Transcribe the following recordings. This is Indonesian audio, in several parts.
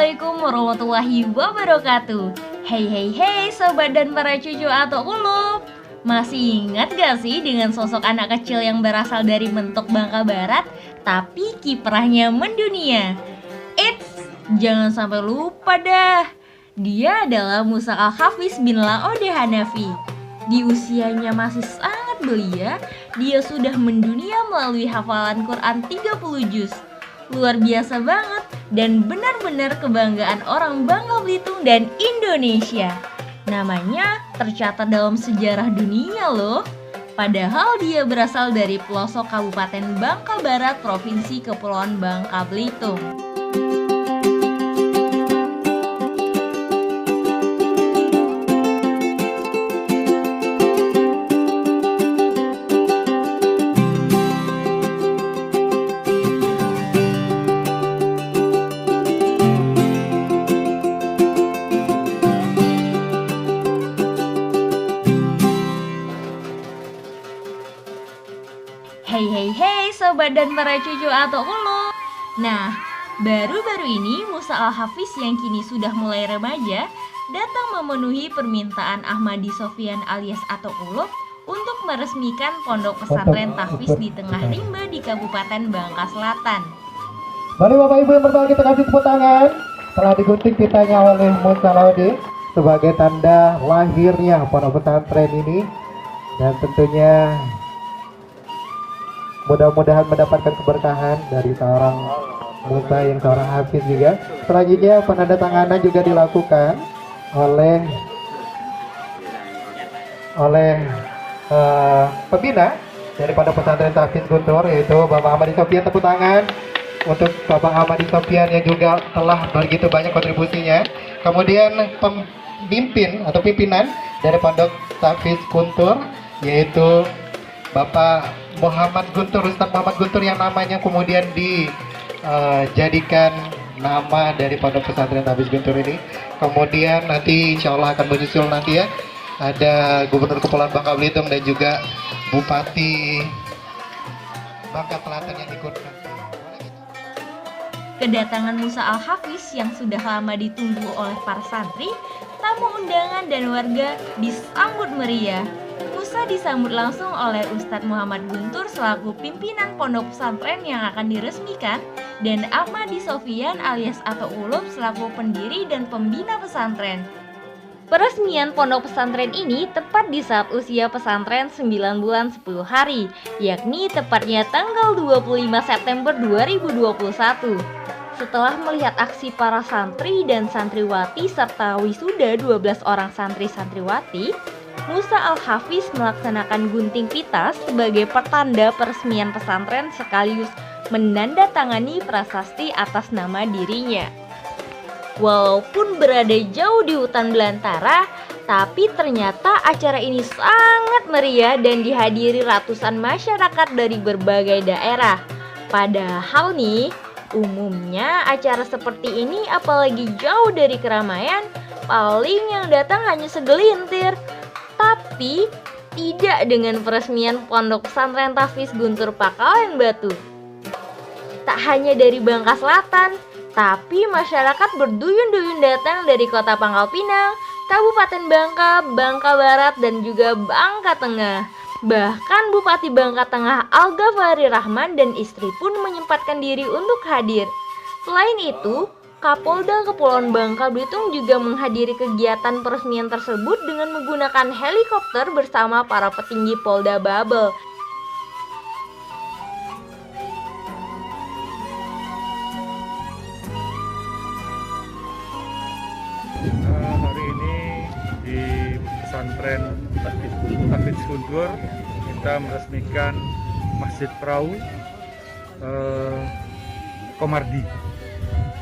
Assalamualaikum warahmatullahi wabarakatuh. Hey sobat dan para cucu atau ulup. Masih ingat gak sih dengan sosok anak kecil yang berasal dari Mentok Bangka Barat tapi kiprahnya mendunia? Eits, jangan sampai lupa dah. Dia adalah Musa Al-Hafiz bin Laode Hanafi. Di usianya masih sangat belia, dia sudah mendunia melalui hafalan Quran 30 juz. Luar biasa banget dan benar-benar kebanggaan orang Bangka Belitung dan Indonesia. Namanya tercatat dalam sejarah dunia loh. Padahal dia berasal dari pelosok Kabupaten Bangka Barat, Provinsi Kepulauan Bangka Belitung. Hey sobat dan para cucu atau ulu. Nah, baru-baru ini Musa Al-Hafiz yang kini sudah mulai remaja datang memenuhi permintaan Ahmadi Sofyan alias atau Ulub untuk meresmikan pondok pesantren tahfiz di Tengah Rimba di Kabupaten Bangka Selatan. Mari Bapak Ibu yang pertama kita kasih tepuk tangan. Telah digunting pitanya oleh Musa Laude sebagai tanda lahirnya pondok pesantren ini, dan tentunya mudah-mudahan mendapatkan keberkahan dari seorang Musa yang seorang hafiz juga. Selanjutnya penandatanganan juga dilakukan oleh pembina daripada pesantren tahfiz Guntur, yaitu Bapak Ahmadi Sofyan. Tepuk tangan untuk Bapak Ahmadi Sofyan yang juga telah begitu banyak kontribusinya. Kemudian pemimpin atau pimpinan dari pondok tahfiz Guntur, yaitu Bapak Muhammad Guntur, Ustadz Muhammad Guntur, yang namanya kemudian dijadikan nama dari pondok pesantren tahfiz Guntur ini. Kemudian nanti insya Allah akan menyusul nanti ya, ada Gubernur Kepulauan Bangka Belitung dan juga Bupati Bangka Selatan yang ikut. Kedatangan Musa Al-Hafiz yang sudah lama ditunggu oleh para santri, tamu undangan dan warga disambut meriah. Musa disambut langsung oleh Ustadz Muhammad Guntur selaku pimpinan pondok pesantren yang akan diresmikan, dan Ahmadi Sofyan alias atau Ulub selaku pendiri dan pembina pesantren. Peresmian pondok pesantren ini tepat di saat usia pesantren 9 bulan 10 hari, yakni tepatnya tanggal 25 September 2021. Setelah melihat aksi para santri dan santriwati serta wisuda 12 orang santri-santriwati, Musa Al-Hafiz melaksanakan gunting pita sebagai pertanda peresmian pesantren sekaligus menandatangani prasasti atas nama dirinya. Walaupun berada jauh di hutan belantara, tapi ternyata acara ini sangat meriah dan dihadiri ratusan masyarakat dari berbagai daerah. Padahal nih, umumnya acara seperti ini apalagi jauh dari keramaian, paling yang datang hanya segelintir. Tapi tidak dengan peresmian pondok pesantren tahfiz Guntur Pangkalan Batu. Tak hanya dari Bangka Selatan, tapi masyarakat berduyun-duyun datang dari kota Pangkal Pinang, Kabupaten Bangka, Bangka Barat, dan juga Bangka Tengah. Bahkan Bupati Bangka Tengah Al-Ghafari Rahman dan istri pun menyempatkan diri untuk hadir. Selain itu, Kapolda Kepulauan Bangka Belitung juga menghadiri kegiatan peresmian tersebut dengan menggunakan helikopter bersama para petinggi Polda Babel. Hari ini di pesantren tahfiz Guntur kita meresmikan Masjid Perahu Komardi.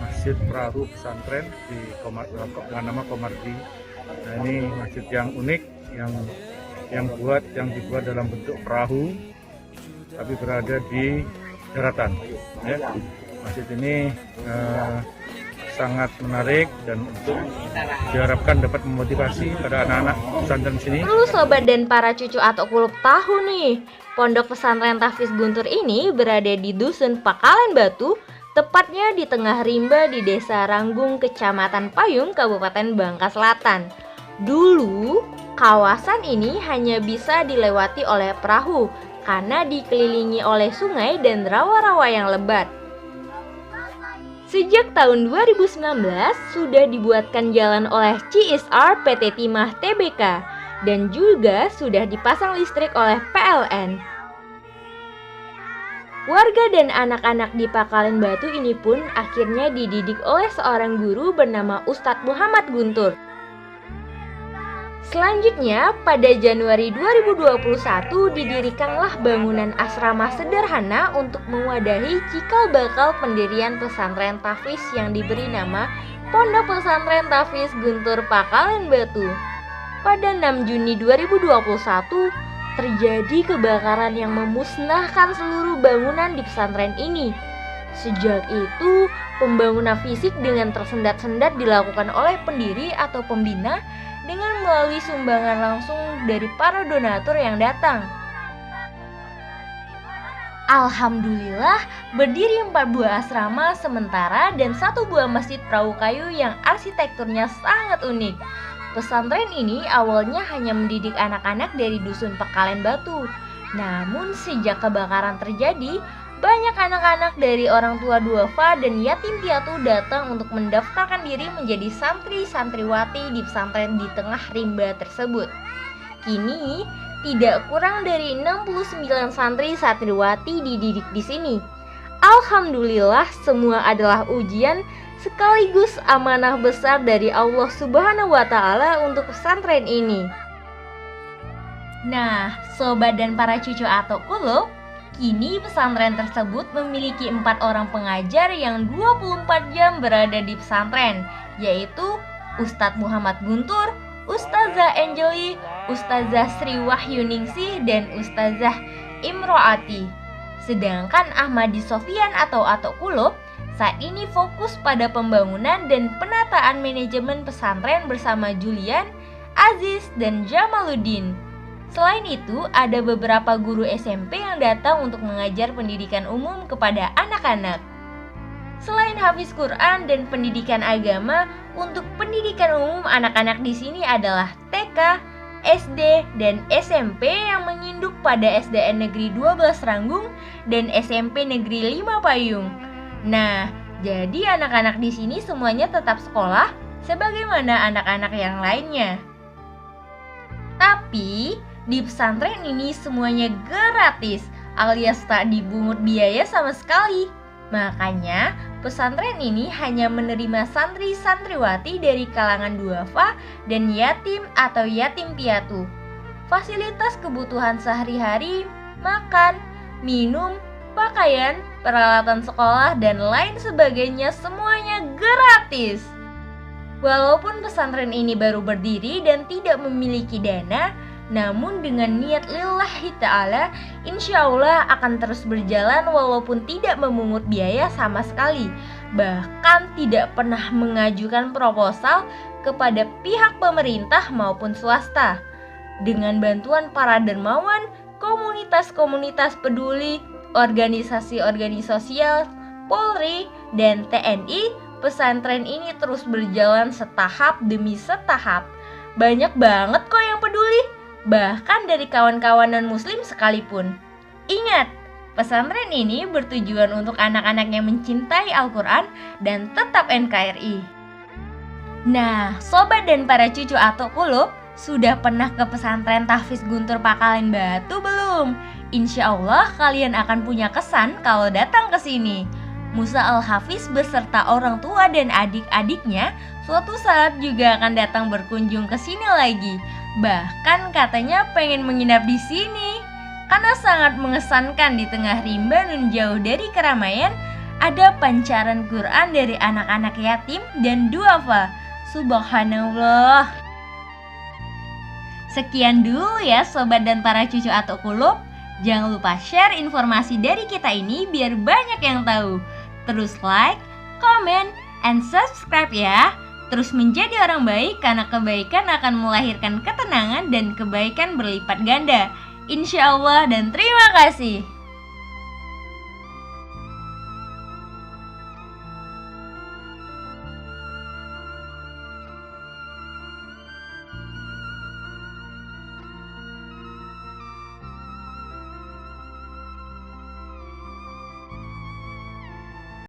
Masjid Perahu pesantren di nama Komardi. Nah, ini masjid yang unik yang dibuat dalam bentuk perahu tapi berada di daratan. Ya. Masjid ini sangat menarik dan untuk diharapkan dapat memotivasi pada anak-anak pesantren sini. Perlu sobat dan para cucu atau kulub tahu nih, pondok pesantren tahfiz Guntur ini berada di Dusun Pangkalan Batu, tepatnya di tengah rimba di Desa Ranggung, Kecamatan Payung, Kabupaten Bangka Selatan. Dulu, kawasan ini hanya bisa dilewati oleh perahu karena dikelilingi oleh sungai dan rawa-rawa yang lebat. Sejak tahun 2019 sudah dibuatkan jalan oleh CSR PT Timah Tbk dan juga sudah dipasang listrik oleh PLN. Warga dan anak-anak di Pakalen Batu ini pun akhirnya dididik oleh seorang guru bernama Ustadz Muhammad Guntur. Selanjutnya, pada Januari 2021 didirikanlah bangunan asrama sederhana untuk mewadahi cikal bakal pendirian pesantren Tahfiz yang diberi nama Pondok Pesantren Tahfiz Guntur Pakalen Batu. Pada 6 Juni 2021, terjadi kebakaran yang memusnahkan seluruh bangunan di pesantren ini. Sejak itu, pembangunan fisik dengan tersendat-sendat dilakukan oleh pendiri atau pembina dengan melalui sumbangan langsung dari para donatur yang datang. Alhamdulillah, berdiri 4 buah asrama sementara dan 1 buah masjid perahu kayu yang arsitekturnya sangat unik. Pesantren ini awalnya hanya mendidik anak-anak dari dusun Pakalen Batu. Namun sejak kebakaran terjadi, banyak anak-anak dari orang tua duafa dan yatim piatu datang untuk mendaftarkan diri menjadi santri-santriwati di pesantren di tengah rimba tersebut. Kini, tidak kurang dari 69 santri-santriwati dididik di sini. Alhamdulillah, semua adalah ujian sekaligus amanah besar dari Allah Subhanahu wa Ta'ala untuk pesantren ini. Nah, sobat dan para cucu atau kulub, kini pesantren tersebut memiliki 4 orang pengajar yang 24 jam berada di pesantren, yaitu Ustadz Muhammad Guntur, Ustazah Angeli, Ustazah Sri Wahyuningsih, dan Ustazah Imroati. Sedangkan Ahmadi Sofyan atau Atok Kulub saat ini fokus pada pembangunan dan penataan manajemen pesantren bersama Julian, Aziz, dan Jamaluddin. Selain itu, ada beberapa guru SMP yang datang untuk mengajar pendidikan umum kepada anak-anak. Selain hafiz Quran dan pendidikan agama, untuk pendidikan umum anak-anak di sini adalah TK, SD, dan SMP yang menginduk pada SDN Negeri 12 Ranggung dan SMP Negeri 5 Payung. Nah, jadi anak-anak di sini semuanya tetap sekolah sebagaimana anak-anak yang lainnya. Tapi di pesantren ini semuanya gratis alias tak dipungut biaya sama sekali. Makanya pesantren ini hanya menerima santri-santriwati dari kalangan duafa dan yatim atau yatim piatu. Fasilitas kebutuhan sehari-hari, makan, minum, pakaian, peralatan sekolah, dan lain sebagainya semuanya gratis. Walaupun pesantren ini baru berdiri dan tidak memiliki dana, namun dengan niat lillahi ta'ala, insya Allah akan terus berjalan walaupun tidak memungut biaya sama sekali. Bahkan tidak pernah mengajukan proposal kepada pihak pemerintah maupun swasta. Dengan bantuan para dermawan, komunitas-komunitas peduli, organisasi-organisasi sosial, Polri, dan TNI, pesantren ini terus berjalan setahap demi setahap. Banyak banget kok yang peduli, bahkan dari kawan-kawan non-muslim sekalipun. Ingat, pesantren ini bertujuan untuk anak-anak yang mencintai Al-Quran dan tetap NKRI. Nah, sobat dan para cucu atau kulub, sudah pernah ke pesantren Tahfiz Guntur Pakalen Batu belum? Insya Allah kalian akan punya kesan kalau datang ke sini. Musa Al-Hafiz beserta orang tua dan adik-adiknya suatu saat juga akan datang berkunjung ke sini lagi. Bahkan katanya pengen menginap di sini. Karena sangat mengesankan di tengah rimba nun jauh dari keramaian, ada pancaran Quran dari anak-anak yatim dan duafa. Subhanallah. Sekian dulu ya sobat dan para cucu atau kulub. Jangan lupa share informasi dari kita ini biar banyak yang tahu. Terus like, comment, and subscribe ya. Terus menjadi orang baik karena kebaikan akan melahirkan ketenangan dan kebaikan berlipat ganda. Insya Allah dan terima kasih.